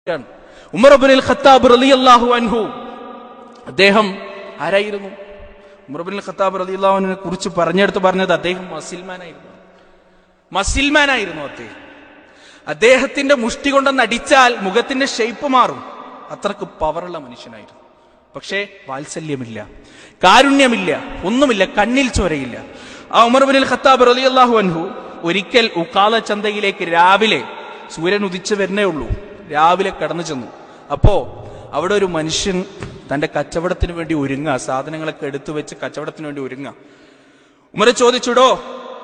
ഉമർ ഇബ്നുൽ Khattab റളിയല്ലാഹു അൻഹു അദ്ദേഹം ആരായിരുന്നു? ഉമർ ഇബ്നുൽ ഖത്താബ് റളിയല്ലാഹു അൻഹുവിനെ കുറിച്ച് പറഞ്ഞത് അദ്ദേഹം മസിൽമാനായിരുന്നു. അദ്ദേഹത്തിന്റെ മുഷ്ടി കൊണ്ടൊന്ന് അടിച്ചാൽ മുഖത്തിന്റെ ഷേപ്പ് മാറും, അത്രക്ക് പവറുള്ള മനുഷ്യനായിരുന്നു. പക്ഷേ വാത്സല്യമില്ല, കാരുണ്യമില്ല, ഒന്നുമില്ല, കണ്ണിൽ ചോരയില്ല. ആ ഉമർ ഇബ്നുൽ ഖത്താബ് റളിയല്ലാഹു അൻഹു ഒരിക്കൽ ഉഖാല ചന്തയിലേക്ക് രാവിലെ സൂര്യൻ ഉദിച്ചു വരുന്നേ ഉള്ളൂ, രാവിലെ കടന്നു ചെന്നു. അപ്പോ അവിടെ ഒരു മനുഷ്യൻ തന്റെ കച്ചവടത്തിന് വേണ്ടി ഒരുങ്ങ, സാധനങ്ങളൊക്കെ എടുത്തു വെച്ച് കച്ചവടത്തിന് വേണ്ടി ഒരുങ്ങ. ഉമർ ചോദിച്ചുടോ,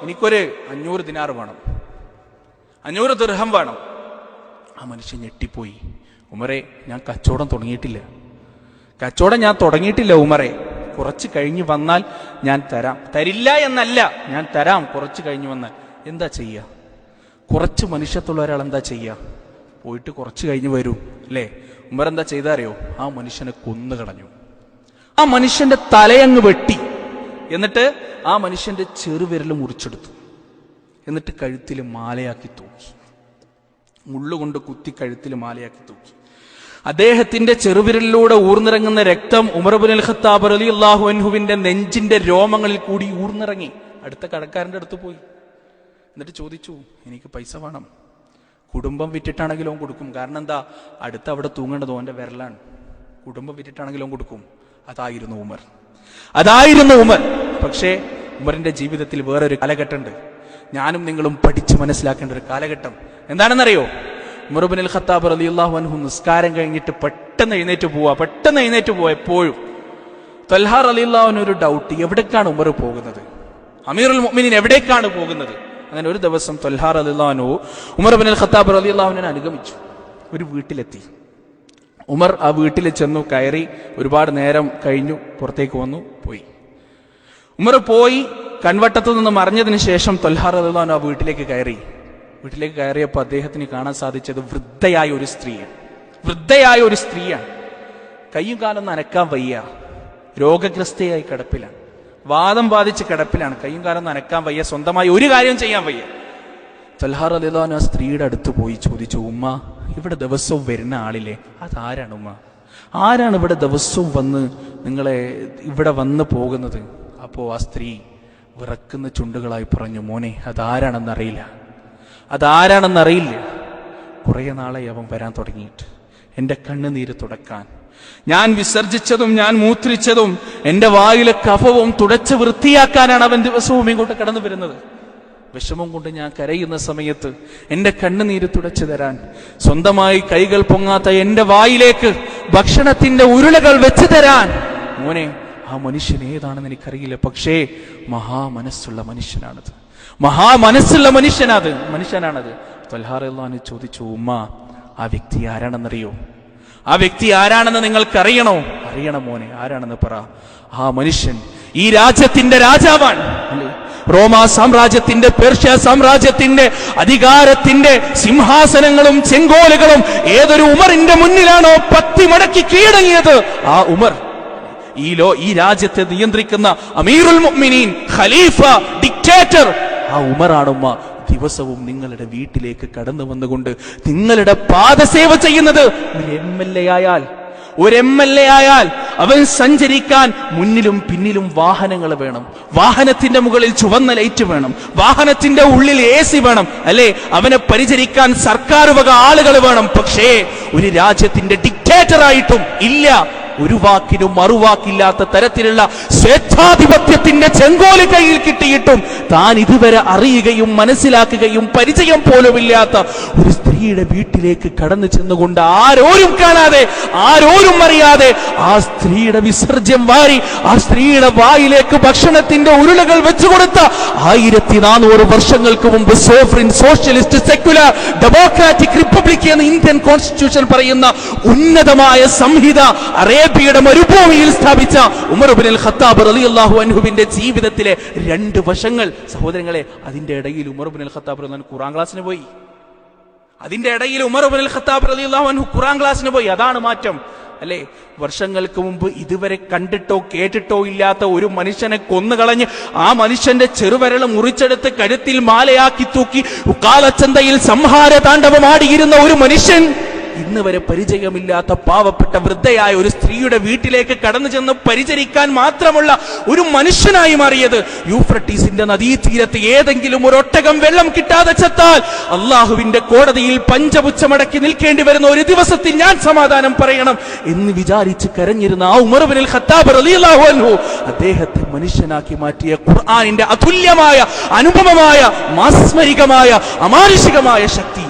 എനിക്കൊരു 500 ദിനാർ വേണം, 500 ദിർഹം വേണം. ആ മനുഷ്യൻ ഞെട്ടിപ്പോയി. ഉമറെ, ഞാൻ കച്ചവടം തുടങ്ങിയിട്ടില്ല ഉമറെ, കുറച്ച് കഴിഞ്ഞ് വന്നാൽ ഞാൻ തരാം. തരില്ല എന്നല്ല, ഞാൻ തരാം കുറച്ച് കഴിഞ്ഞ് വന്നാൽ. എന്താ ചെയ്യുക? കുറച്ച് മനുഷ്യത്തുള്ള ഒരാൾ എന്താ ചെയ്യുക? പോയിട്ട് കുറച്ച് കഴിഞ്ഞ് വരൂ അല്ലേ? ഉമർ എന്താ ചെയ്താറിയോ? ആ മനുഷ്യനെ കൊന്നുകളഞ്ഞു. ആ മനുഷ്യന്റെ തലയങ്ങ് വെട്ടി, എന്നിട്ട് ആ മനുഷ്യന്റെ ചെറുവിരൽ മുറിച്ചെടുത്തു, എന്നിട്ട് കഴുത്തിൽ മാലയാക്കി തൂക്കി, മുള്ളുകൊണ്ട് കുത്തി കഴുത്തിൽ മാലയാക്കി തൂക്കി. അദ്ദേഹത്തിന്റെ ചെറുവിരലിലൂടെ ഊർന്നിറങ്ങുന്ന രക്തം ഉമർ ഇബ്നുൽ ഖത്താബ് റളിയല്ലാഹു അൻഹുവിന്റെ നെഞ്ചിന്റെ രോമങ്ങളിൽ കൂടി ഊർന്നിറങ്ങി. അടുത്ത കടക്കാരന്റെ അടുത്ത് പോയി, എന്നിട്ട് ചോദിച്ചു, എനിക്ക് പൈസ വേണം. കുടുംബം വിറ്റിട്ടാണെങ്കിലും കൊടുക്കും, കാരണം എന്താ, അടുത്ത് അവിടെ തൂങ്ങേണ്ടത് ഓന്റെ വിരലാണ്. കുടുംബം വിറ്റിട്ടാണെങ്കിലും കൊടുക്കും. അതായിരുന്നു ഉമർ. പക്ഷേ ഉമറിന്റെ ജീവിതത്തിൽ വേറൊരു കാലഘട്ടമുണ്ട്, ഞാനും നിങ്ങളും പഠിച്ചു മനസ്സിലാക്കേണ്ട ഒരു കാലഘട്ടം. എന്താണെന്നറിയോ? ഉമർ ഇബ്നുൽ ഖത്താബ് റളിയല്ലാഹു അൻഹു നിസ്കാരം കഴിഞ്ഞിട്ട് പെട്ടെന്ന് എഴുന്നേറ്റ് പോവാ. എപ്പോഴും ത്വൽഹ റളിയല്ലാഹു അൻഹു ഒരു ഡൗട്ട്, എവിടേക്കാണ് ഉമർ പോകുന്നത്? അമീറുൽ മുഅ്മിനീൻ എവിടേക്കാണ് പോകുന്നത്? അങ്ങനെ ഒരു ദിവസം ത്വൽഹ റളിയല്ലാഹു അൻഹു ഉമർ ഇബ്നുൽ ഖത്താബ് റളിയല്ലാഹു അൻഹുവിനെ അനുഗമിച്ചു. ഒരു വീട്ടിലെത്തി. ഉമർ ആ വീട്ടിൽ ചെന്നു, കയറി. ഒരുപാട് നേരം കഴിഞ്ഞു, പുറത്തേക്ക് വന്നു, പോയി. ഉമർ പോയി കൺവട്ടത്തു നിന്ന് മറിഞ്ഞതിന് ശേഷം ത്വൽഹ റളിയല്ലാഹു അൻഹു ആ വീട്ടിലേക്ക് കയറിയപ്പോൾ അദ്ദേഹത്തിന് കാണാൻ സാധിച്ചത് വൃദ്ധയായ ഒരു സ്ത്രീയാണ്. കയ്യും കാലം നനക്കാൻ വയ്യ, രോഗഗ്രസ്തയായി കിടപ്പിലാണ്, വാദം ബാധിച്ച് കിടപ്പിലാണ്, കയ്യും കാലം നനക്കാൻ വയ്യ, സ്വന്തമായി ഒരു കാര്യം ചെയ്യാൻ വയ്യ. ത്വൽഹ റളിയല്ലാഹു അൻഹു ആ സ്ത്രീയുടെ അടുത്ത് പോയി ചോദിച്ചു, ഉമ്മ, ഇവിടെ ദിവസവും വരുന്ന ആളില്ലേ, അതാരാണ് ഉമ്മ? ആരാണ് ഇവിടെ ദിവസവും വന്ന് നിങ്ങളെ ഇവിടെ വന്ന് പോകുന്നത്? അപ്പോ ആ സ്ത്രീ വിറക്കുന്ന ചുണ്ടുകളായി പറഞ്ഞു, മോനെ, അതാരാണെന്നറിയില്ല. കുറെ നാളെ അവൻ വരാൻ തുടങ്ങിയിട്ട്, എന്റെ കണ്ണുനീര് തുടക്കാൻ, ഞാൻ വിസർജിച്ചതും ഞാൻ മൂത്രിച്ചതും എന്റെ വായിലെ കഫവും തുടച്ച് വൃത്തിയാക്കാനാണ് അവൻ ദിവസവും ഇങ്ങോട്ട് കടന്നു വരുന്നത്. വിഷമം കൊണ്ട് ഞാൻ കരയുന്ന സമയത്ത് എന്റെ കണ്ണുനീര് തുടച്ചു തരാൻ, സ്വന്തമായി കൈകൾ പൊങ്ങാത്ത എന്റെ വായിലേക്ക് ഭക്ഷണത്തിന്റെ ഉരുളകൾ വെച്ചു തരാൻ. മോനെ, ആ മനുഷ്യൻ ഏതാണെന്ന് എനിക്കറിയില്ല, പക്ഷേ മഹാമനസ്സുള്ള മനുഷ്യനാണത്. ത്വൽഹ റളിയല്ലാഹു അൻഹു ചോദിച്ചു, ഉമ്മ, ആ വ്യക്തി ആരാണെന്നറിയോ? ആ വ്യക്തി ആരാണെന്ന് നിങ്ങൾക്കറിയണോ? അറിയണം മോനെ, ആരാണെന്ന് പറ. ആ മനുഷ്യൻ ഈ രാജ്യത്തിന്റെ രാജാവാണ്. റോമാ സാമ്രാജ്യത്തിന്റെ, പേർഷ്യ സാമ്രാജ്യത്തിന്റെ അധികാരത്തിന്റെ സിംഹാസനങ്ങളും ചെങ്കോലുകളും ഏതൊരു ഉമറിന്റെ മുന്നിലാണോ പത്തി മടക്കി കീഴടങ്ങിയത്, ആ ഉമർ ഈ രാജ്യത്തെ നിയന്ത്രിക്കുന്ന അമീറുൽ മുഅ്മിനീൻ, ഖലീഫ, ഡിക്റ്റേറ്റർ, ആ ഉമറാണുമ്മ ദിവസവും നിങ്ങളുടെ വീട്ടിലേക്ക് കടന്നു വന്നുകൊണ്ട് നിങ്ങളുടെ പാദസേവ ചെയ്യുന്നത്. ഒരു എം എൽ എ ആയാൽ അവൻ സഞ്ചരിക്കാൻ മുന്നിലും പിന്നിലും വാഹനങ്ങൾ വേണം, വാഹനത്തിന്റെ മുകളിൽ ചുവന്ന ലൈറ്റ് വേണം, വാഹനത്തിന്റെ ഉള്ളിൽ AC വേണം, അല്ലെ? അവനെ പരിചരിക്കാൻ സർക്കാർ വക ആളുകൾ വേണം. പക്ഷേ ഒരു രാജ്യത്തിന്റെ ഡിക്റ്റേറ്റർ ആയിട്ടും ഇല്ല, ഒരു വാക്കിനും മറുവാക്കില്ലാത്ത തരത്തിലുള്ള സ്വേച്ഛാധിപത്യത്തിന്റെ ചെങ്കോല് കയ്യിൽ കിട്ടിയിട്ടും താൻ ഇതുവരെ അറിയുകയും മനസ്സിലാക്കുകയും പരിചയം പോലുമില്ലാത്ത ഒരു സ്ത്രീയുടെ വീട്ടിലേക്ക് കടന്നു ചെന്നുകൊണ്ട് ആരോരും കാണാതെ, ആരോരും അറിയാതെ ആ സ്ത്രീയുടെ വിസർജ്യം വാരി ആ സ്ത്രീയുടെ വായിലേക്ക് ഭക്ഷണത്തിന്റെ ഉരുളകൾ വെച്ചുകൊടുത്ത 1400 വർഷങ്ങൾക്ക് മുമ്പ് സോഫ്രിൻ, സോഷ്യലിസ്റ്റ്, സെക്യുലർ, ഡെമോക്രാറ്റിക് റിപ്പബ്ലിക് എന്ന ഇന്ത്യൻ കോൺസ്റ്റിറ്റ്യൂഷൻ പറയുന്ന ഉന്നതമായ സംഹിത അറേബ്യയുടെ മരുഭൂമിയിൽ സ്ഥാപിച്ച ഉമർ ഇബ്നുൽ ഖത്താബ് റളിയല്ലാഹു അൻഹുവിന്റെ ജീവിതത്തിലെ 2 വശങ്ങൾ സഹോദരങ്ങളെ. അതിന്റെ ഇടയിൽ ഉമർ ഇബ്നുൽ ഖത്താബ് റളിയല്ലാഹു അൻഹു ഖുർആൻ ക്ലാസ്സിന് പോയി. അതാണ് മാറ്റം, അല്ലെ? വർഷങ്ങൾക്ക് മുമ്പ് ഇതുവരെ കണ്ടിട്ടോ കേട്ടിട്ടോ ഇല്ലാത്ത ഒരു മനുഷ്യനെ കൊന്നുകളഞ്ഞ് ആ മനുഷ്യന്റെ ചെറുവിരൽ മുറിച്ചെടുത്ത് കഴുത്തിൽ മാലയാക്കി തൂക്കി ഉഖാലച്ചന്തയിൽ സംഹാര താണ്ഡവമാടിയിരുന്ന ഒരു മനുഷ്യൻ ഇന്ന് വരെ പരിചയമില്ലാത്ത പാവപ്പെട്ട വൃദ്ധയായ ഒരു സ്ത്രീയുടെ വീട്ടിലേക്ക് കടന്നു ചെന്ന് പരിചരിക്കാൻ മാത്രമുള്ള ഒരു മനുഷ്യനായി മാറിയത്. യൂഫ്രട്ടീസിന്റെ നദീതീരത്ത് ഏതെങ്കിലും ഒരു ഒട്ടകം വെള്ളം കിട്ടാതെ ചത്താൽ അള്ളാഹുവിന്റെ കോടതിയിൽ പഞ്ചപുച്ഛമടക്കി നിൽക്കേണ്ടി വരുന്ന ഒരു ദിവസത്തിൽ ഞാൻ സമാധാനം പറയണം എന്ന് വിചാരിച്ച് കരഞ്ഞിരുന്ന ആ ഉമർ ഇബ്നുൽ ഖത്താബ് റളിയല്ലാഹു അൻഹു അദ്ദേഹത്തെ മനുഷ്യനാക്കി മാറ്റിയ ഖുർആനിന്റെ അതുല്യമായ അനുപമമായ മാസ്മരികമായ അമാനുഷികമായ ശക്തി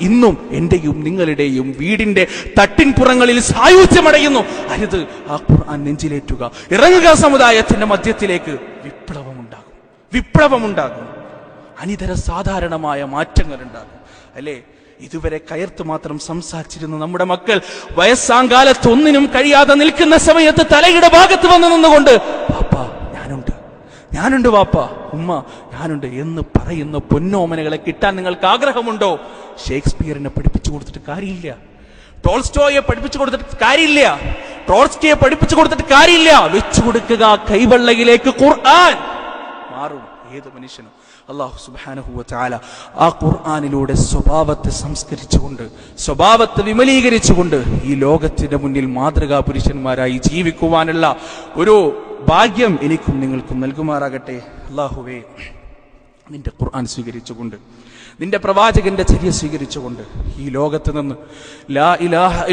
ഇന്നും എന്റെയും നിങ്ങളുടെയും വീടിന്റെ തട്ടിൻപുറങ്ങളിൽ സായുജ്യമടയുന്നു. അരുത്, ആ ഖുർആൻ നെഞ്ചിലേറ്റുക. ഇറങ്ങുക സമുദായത്തിന്റെ മധ്യത്തിലേക്ക്. വിപ്ലവമുണ്ടാകും. അനിതര സാധാരണമായ മാറ്റങ്ങൾ ഉണ്ടാകും. അല്ലേ? ഇതുവരെ കയർത്ത് മാത്രം സംസാരിച്ചിരുന്ന നമ്മുടെ മക്കൾ വയസ്സാങ്കാലത്ത് ഒന്നിനും കഴിയാതെ നിൽക്കുന്ന സമയത്ത് തലയുടെ ഭാഗത്ത് വന്നു നിന്നുകൊണ്ട് പാപ്പാ ഞാനുണ്ട് വാപ്പ, ഉമ്മ ഞാനുണ്ട് എന്ന് പറയുന്ന പൊന്നോമനകളെ കിട്ടാൻ നിങ്ങൾക്ക് ആഗ്രഹമുണ്ടോ? ഷേക്സ്പിയറിനെ പഠിപ്പിച്ചു കൊടുത്തിട്ട് കാര്യമില്ല. ടോൾസ്റ്റോയെ പഠിപ്പിച്ചു കൊടുത്തിട്ട് കാര്യമില്ല. ട്രോട്സ്കിയെ പഠിപ്പിച്ചു കൊടുത്തിട്ട് കാര്യമില്ല. വെച്ചു കൊടുക്കുക കൈവെള്ളയിലേക്ക്. ഖുർആൻ മാറും ഏത് മനുഷ്യനും. അല്ലാഹു സുബ്ഹാനഹു വ തആല ആ ഖുർആനിലൂടെ സ്വഭാവത്തെ സംസ്കരിച്ചുകൊണ്ട്, സ്വഭാവത്തെ വിമലീകരിച്ചുകൊണ്ട് ഈ ലോകത്തിന്റെ മുന്നിൽ മാതൃകാ പുരുഷന്മാരായി ജീവിക്കുവാനുള്ള ഒരു ഭാഗ്യം എനിക്കും നിങ്ങൾക്കും നൽകുമാറാകട്ടെ. അല്ലാഹുവേ, നിന്റെ ഖുർആൻ സ്വീകരിച്ചുകൊണ്ട്, നിന്റെ പ്രവാചകന്റെ ചര്യ സ്വീകരിച്ചുകൊണ്ട് ഈ ലോകത്ത് നിന്ന് ലാ ഇലാഹ